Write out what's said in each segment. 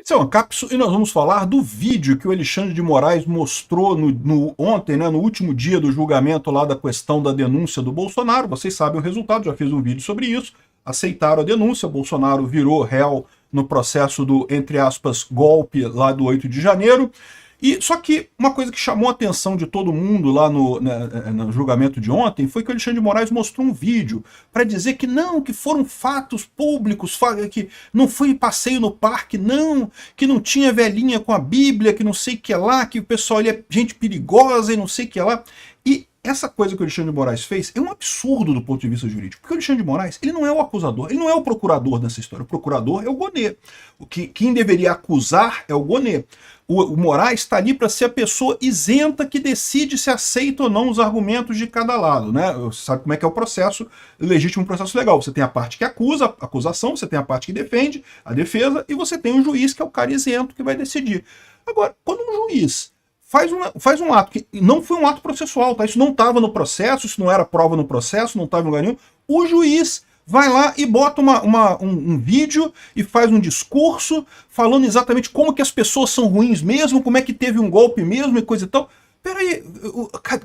Esse é uma cápsula e nós vamos falar do vídeo que o Alexandre de Moraes mostrou ontem, né, no último dia do julgamento lá da questão da denúncia do Bolsonaro. Vocês sabem o resultado, já fiz um vídeo sobre isso. Aceitaram a denúncia, Bolsonaro virou réu no processo do, entre aspas, golpe lá do 8 de janeiro. E só que uma coisa que chamou a atenção de todo mundo lá no julgamento de ontem foi que o Alexandre de Moraes mostrou um vídeo para dizer que não, que foram fatos públicos, que não foi passeio no parque, não, que não tinha velhinha com a Bíblia, que não sei o que lá, que o pessoal ali é gente perigosa e não sei o que lá. E essa coisa que o Alexandre de Moraes fez é um absurdo do ponto de vista jurídico, porque o Alexandre de Moraes, ele não é o acusador, ele não é o procurador dessa história, o procurador é o Gonê. Quem deveria acusar é o Gonê. O Moraes está ali para ser a pessoa isenta que decide se aceita ou não os argumentos de cada lado, né? Você sabe como é que é o processo, legítimo processo legal. Você tem a parte que acusa, a acusação, você tem a parte que defende, a defesa, e você tem o juiz, que é o cara isento que vai decidir. Agora, quando um juiz faz um ato que não foi um ato processual, tá? Isso não estava no processo, isso não era prova no processo, não estava em lugar nenhum, o juiz vai lá e bota um vídeo e faz um discurso falando exatamente como que as pessoas são ruins mesmo, como é que teve um golpe mesmo e coisa e tal. Peraí,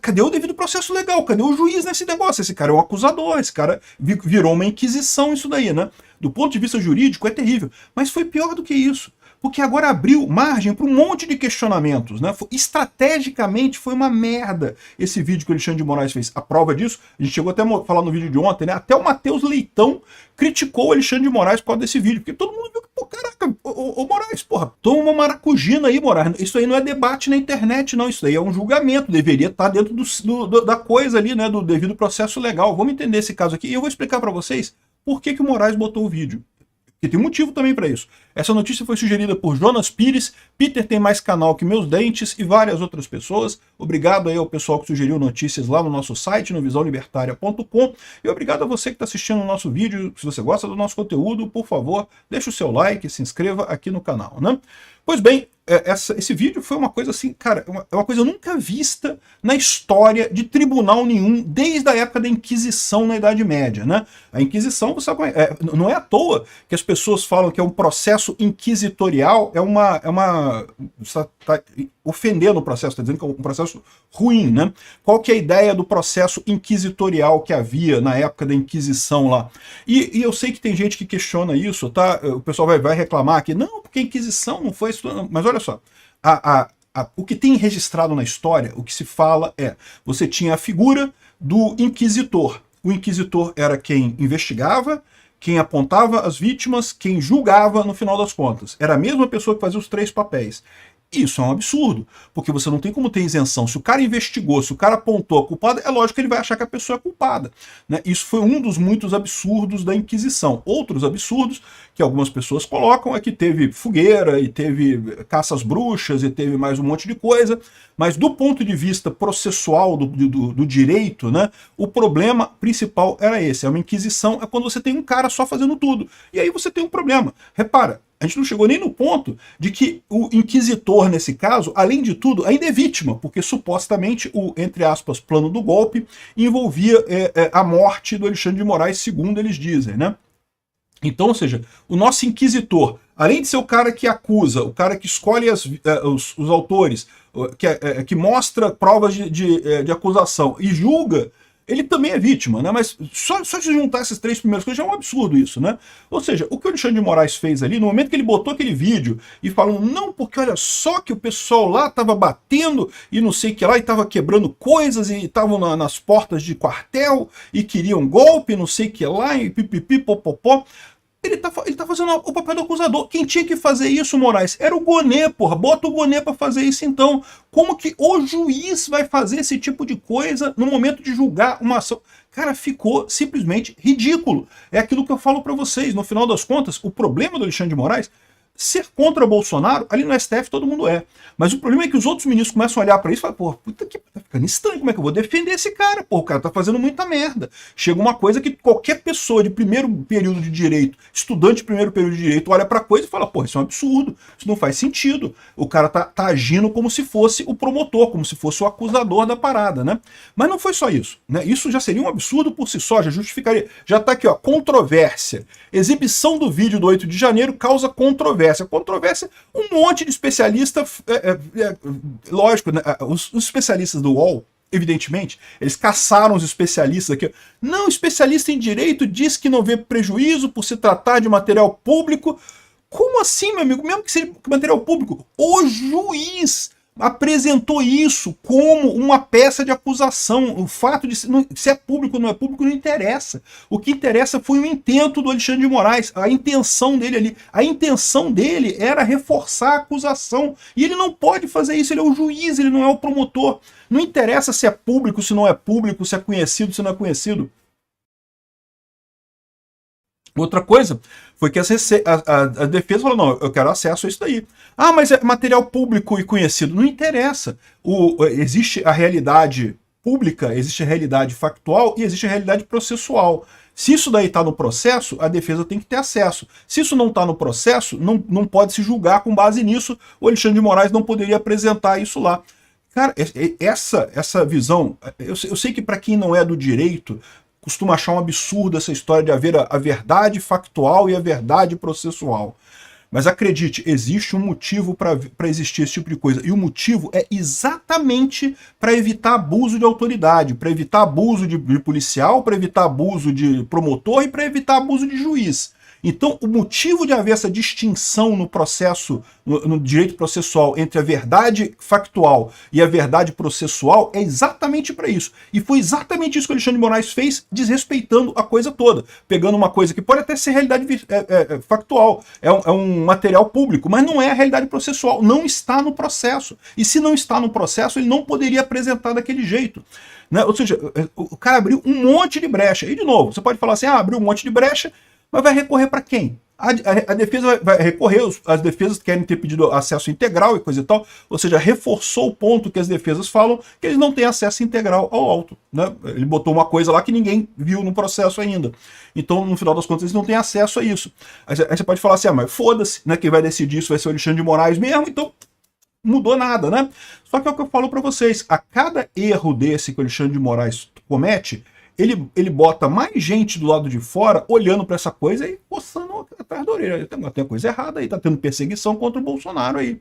cadê o devido processo legal? Cadê o juiz nesse negócio? Esse cara é um acusador, esse cara virou uma inquisição isso daí, né? Do ponto de vista jurídico é terrível. Mas foi pior do que isso, porque agora abriu margem para um monte de questionamentos, né? Estrategicamente foi uma merda esse vídeo que o Alexandre de Moraes fez. A prova disso, a gente chegou até a falar no vídeo de ontem, né? Até o Matheus Leitão criticou o Alexandre de Moraes por causa desse vídeo, porque todo mundo viu que, pô, caraca, ô Moraes, porra, toma uma maracujina aí, Moraes. Isso aí não é debate na internet, não. Isso aí é um julgamento, deveria estar dentro da coisa ali, né? Do devido processo legal. Vamos entender esse caso aqui e eu vou explicar para vocês por que o Moraes botou o vídeo. Porque tem motivo também para isso. Essa notícia foi sugerida por Jonas Pires, Peter tem mais canal que meus dentes e várias outras pessoas. Obrigado aí ao pessoal que sugeriu notícias lá no nosso site, no visãolibertaria.com. E obrigado a você que está assistindo o nosso vídeo. Se você gosta do nosso conteúdo, por favor, deixe o seu like, se inscreva aqui no canal, né? Pois bem, esse vídeo foi uma coisa assim, cara, é uma coisa nunca vista na história de tribunal nenhum, desde a época da Inquisição na Idade Média, né? A Inquisição, você sabe, não é à toa que as pessoas falam que é um processo inquisitorial, você está ofendendo o processo, está dizendo que é um processo ruim, né? Qual que é a ideia do processo inquisitorial que havia na época da Inquisição lá? E eu sei que tem gente que questiona isso, tá? O pessoal vai reclamar aqui, não, porque a Inquisição não foi isso, mas olha só, o que tem registrado na história, o que se fala você tinha a figura do inquisitor. O inquisitor era quem investigava, quem apontava as vítimas, quem julgava no final das contas. Era a mesma pessoa que fazia os três papéis. Isso é um absurdo, porque você não tem como ter isenção. Se o cara investigou, se o cara apontou a culpada, é lógico que ele vai achar que a pessoa é culpada, né? Isso foi um dos muitos absurdos da Inquisição. Outros absurdos que algumas pessoas colocam é que teve fogueira, e teve caça às bruxas, e teve mais um monte de coisa, mas do ponto de vista processual do direito, né, o problema principal era esse. É uma Inquisição, é quando você tem um cara só fazendo tudo. E aí você tem um problema. Repara, a gente não chegou nem no ponto de que o inquisitor, nesse caso, além de tudo, ainda é vítima, porque supostamente o, entre aspas, plano do golpe envolvia a morte do Alexandre de Moraes, segundo eles dizem, né? Então, ou seja, o nosso inquisitor, além de ser o cara que acusa, o cara que escolhe os autores, que mostra provas de acusação e julga, ele também é vítima, né? Mas só de juntar essas três primeiras coisas já é um absurdo isso, né? Ou seja, o que o Alexandre de Moraes fez ali, no momento que ele botou aquele vídeo e falou, não, porque olha só que o pessoal lá estava batendo e não sei o que lá, e estava quebrando coisas, e estavam nas portas de quartel, e queriam golpe, não sei o que lá, e pipipi, popopó. Ele tá fazendo o papel do acusador. Quem tinha que fazer isso, Moraes? Era o Gonê, porra. Bota o Gonê pra fazer isso, então. Como que o juiz vai fazer esse tipo de coisa no momento de julgar uma ação? Cara, ficou simplesmente ridículo. É aquilo que eu falo pra vocês. No final das contas, o problema do Alexandre de Moraes, ser contra Bolsonaro, ali no STF todo mundo é. Mas o problema é que os outros ministros começam a olhar pra isso e falam, pô, puta que tá ficando estranho, como é que eu vou defender esse cara? Pô, o cara tá fazendo muita merda. Chega uma coisa que qualquer pessoa de primeiro período de direito, estudante de primeiro período de direito, olha pra coisa e fala, pô, isso é um absurdo, isso não faz sentido. O cara tá agindo como se fosse o promotor, como se fosse o acusador da parada, né? Mas não foi só isso, né? Isso já seria um absurdo por si só, já justificaria. Já tá aqui, ó, controvérsia. Exibição do vídeo do 8 de janeiro causa controvérsia. controvérsia? Controvérsia, um monte de especialista, lógico, né? Os especialistas do UOL, evidentemente, eles caçaram os especialistas aqui. Não, especialista em direito diz que não vê prejuízo por se tratar de material público. Como assim, meu amigo? Mesmo que seja material público, o juiz apresentou isso como uma peça de acusação. O fato de se é público ou não é público não interessa. O que interessa foi o intento do Alexandre de Moraes, a intenção dele ali. A intenção dele era reforçar a acusação. E ele não pode fazer isso, ele é o juiz, ele não é o promotor. Não interessa se é público, se não é público, se é conhecido, se não é conhecido. Outra coisa foi que a defesa falou, não, eu quero acesso a isso daí. Ah, mas é material público e conhecido. Não interessa. Existe a realidade pública, existe a realidade factual e existe a realidade processual. Se isso daí está no processo, a defesa tem que ter acesso. Se isso não está no processo, não pode se julgar com base nisso. O Alexandre de Moraes não poderia apresentar isso lá. Cara, essa visão, eu sei que para quem não é do direito, costuma achar um absurdo essa história de haver a verdade factual e a verdade processual. Mas acredite, existe um motivo para existir esse tipo de coisa. E o motivo é exatamente para evitar abuso de autoridade, para evitar abuso de policial, para evitar abuso de promotor e para evitar abuso de juiz. Então, o motivo de haver essa distinção no processo, no direito processual, entre a verdade factual e a verdade processual é exatamente para isso. E foi exatamente isso que o Alexandre de Moraes fez, desrespeitando a coisa toda. Pegando uma coisa que pode até ser realidade factual, é um material público, mas não é a realidade processual, não está no processo. E se não está no processo, ele não poderia apresentar daquele jeito. Né? Ou seja, o cara abriu um monte de brecha. E, de novo, você pode falar assim, abriu um monte de brecha, mas vai recorrer para quem? A defesa vai recorrer, as defesas querem ter pedido acesso integral e coisa e tal, ou seja, reforçou o ponto que as defesas falam que eles não têm acesso integral ao auto. Né? Ele botou uma coisa lá que ninguém viu no processo ainda. Então, no final das contas, eles não têm acesso a isso. Aí você pode falar assim, mas foda-se, né? Quem vai decidir isso vai ser o Alexandre de Moraes mesmo, então mudou nada, né? Só que é o que eu falo para vocês, a cada erro desse que o Alexandre de Moraes comete, ele bota mais gente do lado de fora olhando para essa coisa e coçando atrás da orelha. Tem coisa errada aí, tá tendo perseguição contra o Bolsonaro aí.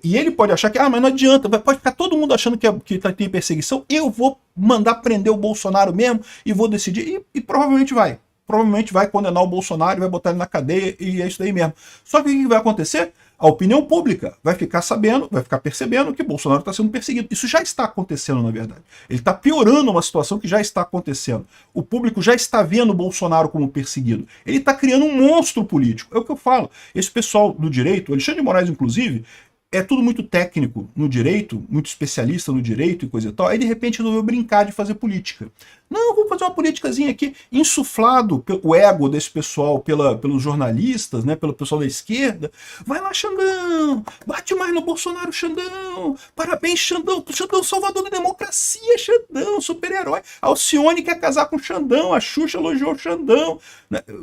E ele pode achar que, mas não adianta, pode ficar todo mundo achando que tem perseguição, eu vou mandar prender o Bolsonaro mesmo e vou decidir, e provavelmente vai. Provavelmente vai condenar o Bolsonaro, vai botar ele na cadeia e é isso daí mesmo. Só que o que vai acontecer? A opinião pública vai ficar sabendo, vai ficar percebendo que Bolsonaro está sendo perseguido. Isso já está acontecendo, na verdade. Ele está piorando uma situação que já está acontecendo. O público já está vendo Bolsonaro como perseguido. Ele está criando um monstro político. É o que eu falo. Esse pessoal do direito, Alexandre de Moraes, inclusive, é tudo muito técnico no direito, muito especialista no direito e coisa e tal. Aí, de repente, resolveu brincar de fazer política. Não, vamos fazer uma politicazinha aqui, insuflado o ego desse pessoal pelos jornalistas, né, pelo pessoal da esquerda. Vai lá, Xandão, bate mais no Bolsonaro, Xandão. Parabéns, Xandão. Xandão, salvador da democracia, Xandão, super-herói. A Alcione quer casar com o Xandão, a Xuxa elogiou o Xandão.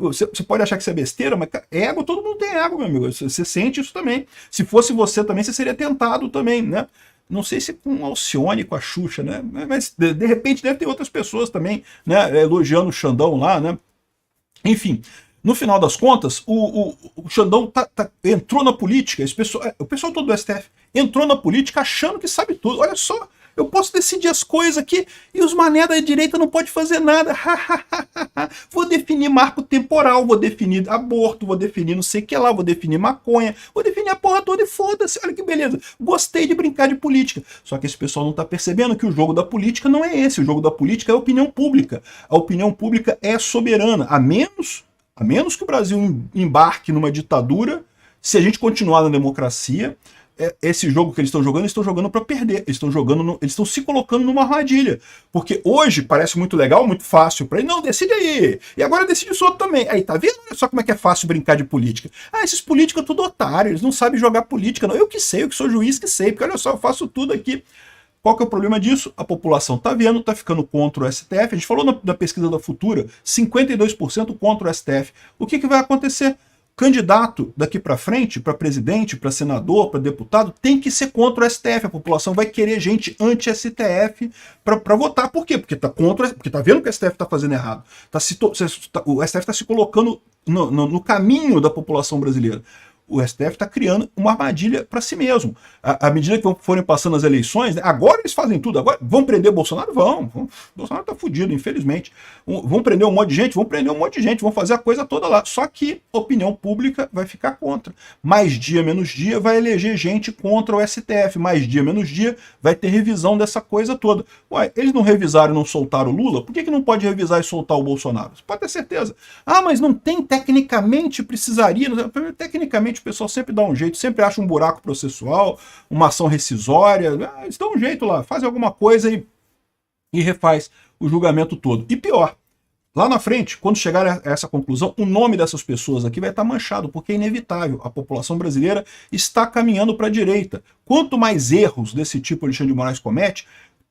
Você pode achar que isso é besteira, mas ego, todo mundo tem ego, meu amigo. Você sente isso também. Se fosse você também, você seria tentado também, né? Não sei se com a Alcione, com a Xuxa, né? Mas de repente deve ter outras pessoas também, né? Elogiando o Xandão lá, né? Enfim, no final das contas, o Xandão entrou na política, o pessoal todo do STF entrou na política achando que sabe tudo. Olha só, eu posso decidir as coisas aqui e os mané da direita não pode fazer nada. Vou definir marco temporal, vou definir aborto, vou definir não sei o que lá, vou definir maconha, vou definir a porra toda e foda-se. Olha que beleza. Gostei de brincar de política. Só que esse pessoal não tá percebendo que o jogo da política não é esse. O jogo da política é a opinião pública. A opinião pública é soberana. A menos que o Brasil embarque numa ditadura, se a gente continuar na democracia, esse jogo que eles estão jogando para perder. Eles estão se colocando numa armadilha. Porque hoje parece muito legal, muito fácil para ele. Não, decide aí. E agora decide o outro também. Aí, tá vendo? Olha só como é que é fácil brincar de política. Esses políticos é tudo otário, eles não sabem jogar política. Não. Eu que sei, eu que sou juiz que sei. Porque olha só, eu faço tudo aqui. Qual que é o problema disso? A população tá vendo, tá ficando contra o STF. A gente falou na pesquisa da Futura, 52% contra o STF. O que vai acontecer? Candidato daqui para frente, para presidente, para senador, para deputado, tem que ser contra o STF. A população vai querer gente anti-STF para votar. Por quê? Porque porque tá vendo que o STF está fazendo errado. O STF está se colocando no caminho da população brasileira. o STF está criando uma armadilha para si mesmo. À medida que forem passando as eleições, né, agora eles fazem tudo. Agora vão prender Bolsonaro? Vão. Bolsonaro está fudido, infelizmente. Vão prender um monte de gente? Vão prender um monte de gente. Vão fazer a coisa toda lá. Só que a opinião pública vai ficar contra. Mais dia, menos dia, vai eleger gente contra o STF. Mais dia, menos dia, vai ter revisão dessa coisa toda. Ué, eles não revisaram e não soltaram o Lula? Por que não pode revisar e soltar o Bolsonaro? Você pode ter certeza. Ah, mas não tem, tecnicamente precisaria. Tecnicamente o pessoal sempre dá um jeito, sempre acha um buraco processual, uma ação rescisória. Eles dão um jeito lá, fazem alguma coisa e refaz o julgamento todo. E pior, lá na frente, quando chegar a essa conclusão, o nome dessas pessoas aqui vai estar manchado, porque é inevitável. A população brasileira está caminhando para a direita. Quanto mais erros desse tipo Alexandre de Moraes comete,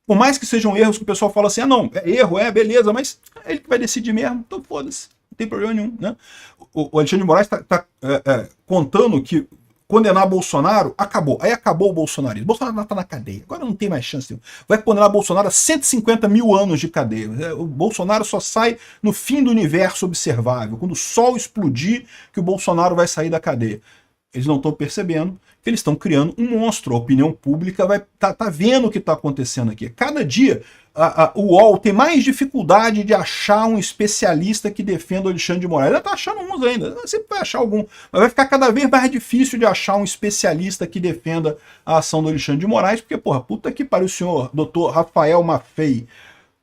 por mais que sejam erros que o pessoal fala assim, ah não, é erro, beleza, mas é ele que vai decidir mesmo, então foda-se, não tem problema nenhum, né? O Alexandre de Moraes está contando que condenar Bolsonaro, acabou. Aí acabou o bolsonarismo. Bolsonaro está na cadeia. Agora não tem mais chance. Vai condenar Bolsonaro a 150 mil anos de cadeia. O Bolsonaro só sai no fim do universo observável. Quando o sol explodir, que o Bolsonaro vai sair da cadeia. Eles não estão percebendo que eles estão criando um monstro. A opinião pública vai tá vendo o que está acontecendo aqui. Cada dia o UOL tem mais dificuldade de achar um especialista que defenda o Alexandre de Moraes. Ainda está achando uns ainda, sempre vai achar algum, mas vai ficar cada vez mais difícil de achar um especialista que defenda a ação do Alexandre de Moraes, porque, porra, puta que pariu, o senhor doutor Rafael Maffei.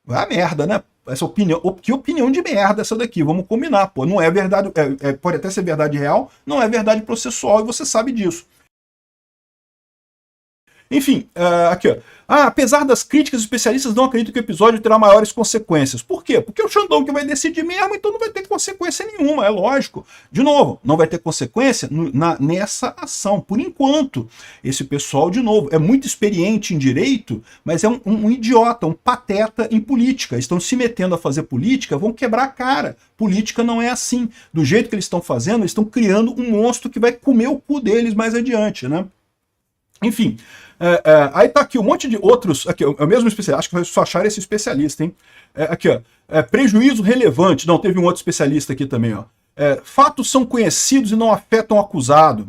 Vai a merda, né? Essa opinião, que opinião de merda essa daqui, vamos combinar, pô, não é verdade, pode até ser verdade real, não é verdade processual, e você sabe disso. Enfim, aqui ó. Apesar das críticas, os especialistas não acreditam que o episódio terá maiores consequências. Por quê? Porque é o Xandão que vai decidir mesmo, então não vai ter consequência nenhuma, é lógico. De novo, não vai ter consequência nessa ação, por enquanto. Esse pessoal, de novo, é muito experiente em direito, mas é um idiota, um pateta em política. Estão se metendo a fazer política, vão quebrar a cara. Política não é assim. Do jeito que eles estão fazendo, eles estão criando um monstro que vai comer o cu deles mais adiante, né? Enfim, aí tá aqui um monte de outros, aqui, é o mesmo especialista, acho que vai só achar esse especialista, hein? Aqui, ó, prejuízo relevante, não, teve um outro especialista aqui também, ó. Fatos são conhecidos e não afetam o acusado.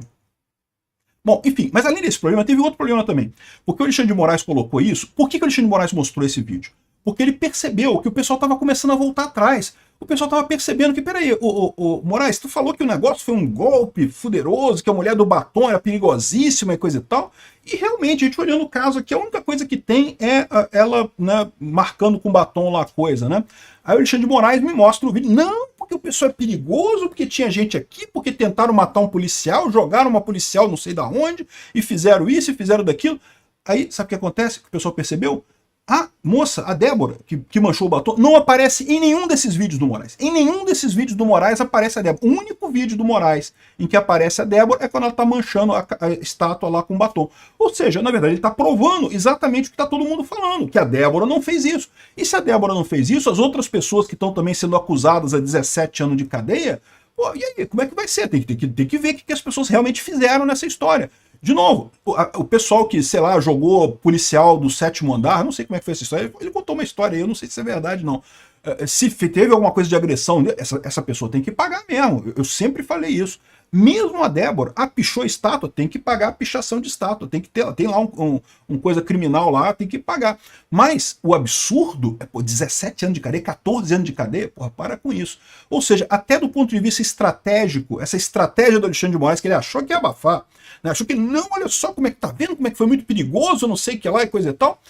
Bom, enfim, mas além desse problema, teve outro problema também. Porque o Alexandre de Moraes colocou isso, por que o Alexandre de Moraes mostrou esse vídeo? Porque ele percebeu que o pessoal estava começando a voltar atrás. O pessoal estava percebendo que, peraí, o Moraes, tu falou que o negócio foi um golpe fuderoso, que a mulher do batom era perigosíssima e coisa e tal. E realmente, a gente olhando o caso aqui, a única coisa que tem é ela, né, marcando com batom lá a coisa, né? Aí o Alexandre de Moraes me mostra o vídeo. Não, porque o pessoal é perigoso, porque tinha gente aqui, porque tentaram matar um policial, jogaram uma policial não sei da onde, e fizeram isso e fizeram daquilo. Aí, sabe o que acontece? Que o pessoal percebeu? A moça, a Débora, que manchou o batom, não aparece em nenhum desses vídeos do Moraes. Em nenhum desses vídeos do Moraes aparece a Débora. O único vídeo do Moraes em que aparece a Débora é quando ela está manchando a estátua lá com batom. Ou seja, na verdade, ele está provando exatamente o que está todo mundo falando, que a Débora não fez isso. E se a Débora não fez isso, as outras pessoas que estão também sendo acusadas a 17 anos de cadeia, pô, e aí, como é que vai ser? Tem que ver o que as pessoas realmente fizeram nessa história. De novo, o pessoal que, sei lá, jogou policial do 7º andar, não sei como é que foi essa história, ele contou uma história aí, eu não sei se é verdade não. Se teve alguma coisa de agressão, essa pessoa tem que pagar mesmo, eu sempre falei isso. Mesmo a Débora, pichou estátua, tem que pagar a pichação de estátua, tem lá um coisa criminal lá, tem que pagar. Mas o absurdo é, 17 anos de cadeia, 14 anos de cadeia, porra, para com isso. Ou seja, até do ponto de vista estratégico, essa estratégia do Alexandre de Moraes, que ele achou que ia abafar, né? Achou que não, olha só como é que tá vendo, como é que foi muito perigoso, não sei o que lá e coisa e tal,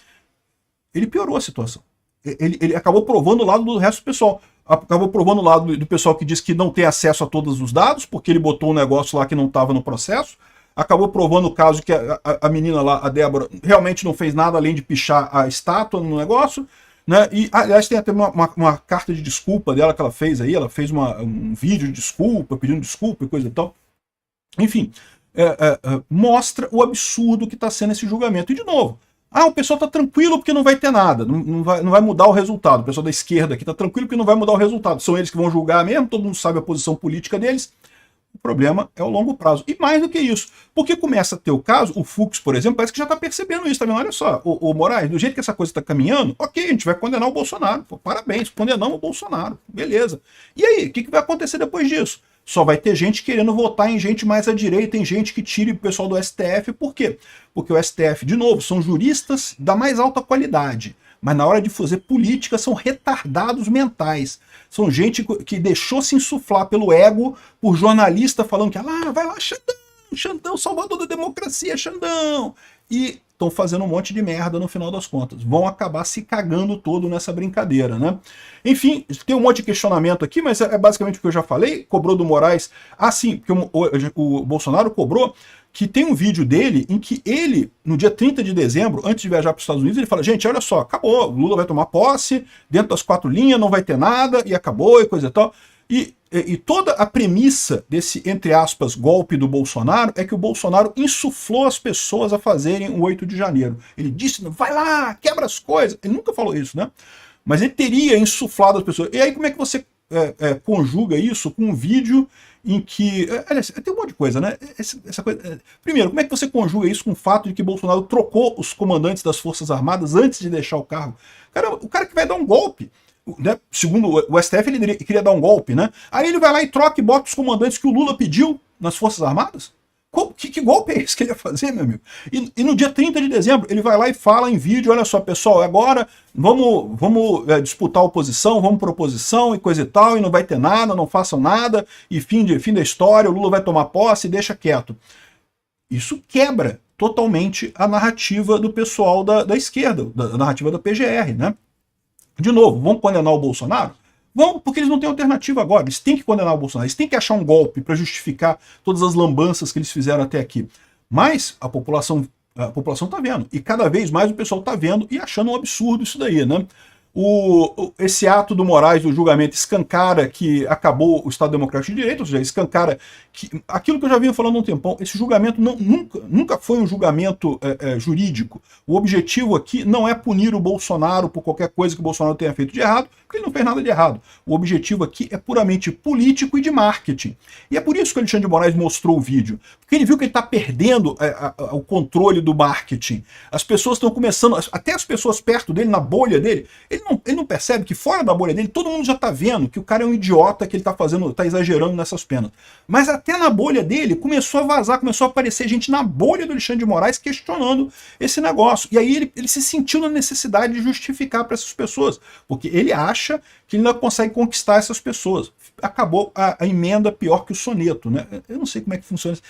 ele piorou a situação. Ele acabou provando o lado do resto do pessoal. Acabou provando o lado do pessoal que diz que não tem acesso a todos os dados, porque ele botou um negócio lá que não estava no processo. Acabou provando o caso que a menina lá, a Débora, realmente não fez nada além de pichar a estátua no negócio. Né? E, aliás, tem até uma carta de desculpa dela que ela fez aí. Ela fez um vídeo de desculpa, pedindo desculpa e coisa e tal. Enfim, mostra o absurdo que está sendo esse julgamento. E, de novo, o pessoal está tranquilo porque não vai ter nada, não vai mudar o resultado. O pessoal da esquerda aqui está tranquilo porque não vai mudar o resultado. São eles que vão julgar mesmo, todo mundo sabe a posição política deles. O problema é o longo prazo. E mais do que isso, porque começa a ter o caso, o Fux, por exemplo, parece que já está percebendo isso, tá vendo? Olha só, o Moraes, do jeito que essa coisa está caminhando, ok, a gente vai condenar o Bolsonaro. Pô, parabéns, condenamos o Bolsonaro, beleza. E aí, o que vai acontecer depois disso? só vai ter gente querendo votar em gente mais à direita, em gente que tire o pessoal do STF. Por quê? Porque o STF, de novo, são juristas da mais alta qualidade, mas na hora de fazer política são retardados mentais. São gente que deixou se insuflar pelo ego por jornalista falando que vai lá, Xandão, Xandão, salvador da democracia, Xandão. E estão fazendo um monte de merda no final das contas. Vão acabar se cagando todo nessa brincadeira, né? Enfim, tem um monte de questionamento aqui, mas é basicamente o que eu já falei. Cobrou do Moraes. Ah, sim, porque o Bolsonaro cobrou que tem um vídeo dele em que ele, no dia 30 de dezembro, antes de viajar para os Estados Unidos, ele fala, gente, olha só, acabou, Lula vai tomar posse, dentro das 4 linhas não vai ter nada, e acabou, e coisa e tal. E toda a premissa desse, entre aspas, golpe do Bolsonaro é que o Bolsonaro insuflou as pessoas a fazerem o 8 de janeiro. Ele disse, vai lá, quebra as coisas. Ele nunca falou isso, né? Mas ele teria insuflado as pessoas. E aí como é que você conjuga isso com um vídeo em que... Aliás, tem um monte de coisa, né? Essa coisa, primeiro, como é que você conjuga isso com o fato de que Bolsonaro trocou os comandantes das Forças Armadas antes de deixar o cargo? Cara, o cara que vai dar um golpe... Né? Segundo o STF, ele queria dar um golpe, né? Aí ele vai lá e troca e bota os comandantes que o Lula pediu nas Forças Armadas? Que golpe é esse que ele ia fazer, meu amigo? E no dia 30 de dezembro, ele vai lá e fala em vídeo, olha só, pessoal, agora vamos disputar a oposição, vamos para oposição e coisa e tal, e não vai ter nada, não façam nada, e fim da história, o Lula vai tomar posse e deixa quieto. Isso quebra totalmente a narrativa do pessoal da esquerda, a narrativa da PGR, né? De novo, vão condenar o Bolsonaro? Vão, porque eles não têm alternativa agora. Eles têm que condenar o Bolsonaro. Eles têm que achar um golpe para justificar todas as lambanças que eles fizeram até aqui. Mas a população está vendo. E cada vez mais o pessoal está vendo e achando um absurdo isso daí, né? Esse ato do Moraes, do julgamento, escancara que acabou o Estado Democrático de Direito, ou seja, escancara que aquilo que eu já vinha falando há um tempão, esse julgamento nunca foi um julgamento jurídico. O objetivo aqui não é punir o Bolsonaro por qualquer coisa que o Bolsonaro tenha feito de errado, porque ele não fez nada de errado. O objetivo aqui é puramente político e de marketing. E é por isso que o Alexandre de Moraes mostrou o vídeo, porque ele viu que ele está perdendo o controle do marketing. As pessoas estão começando, até as pessoas perto dele, na bolha dele, ele não percebe que fora da bolha dele, todo mundo já está vendo que o cara é um idiota, que ele está exagerando nessas penas. Mas até na bolha dele começou a vazar, começou a aparecer gente na bolha do Alexandre de Moraes questionando esse negócio. E aí ele se sentiu na necessidade de justificar para essas pessoas, porque ele acha que ele não consegue conquistar essas pessoas. Acabou a emenda pior que o soneto, né? Eu não sei como é que funciona isso.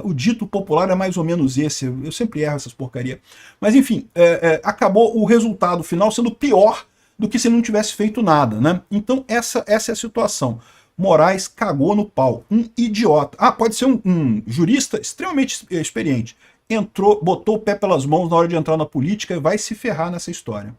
O dito popular é mais ou menos esse, eu sempre erro essas porcarias. Mas enfim, acabou o resultado final sendo pior do que se ele não tivesse feito nada, né? Então essa é a situação. Moraes cagou no pau, um idiota. Pode ser um jurista extremamente experiente. Entrou, botou o pé pelas mãos na hora de entrar na política e vai se ferrar nessa história.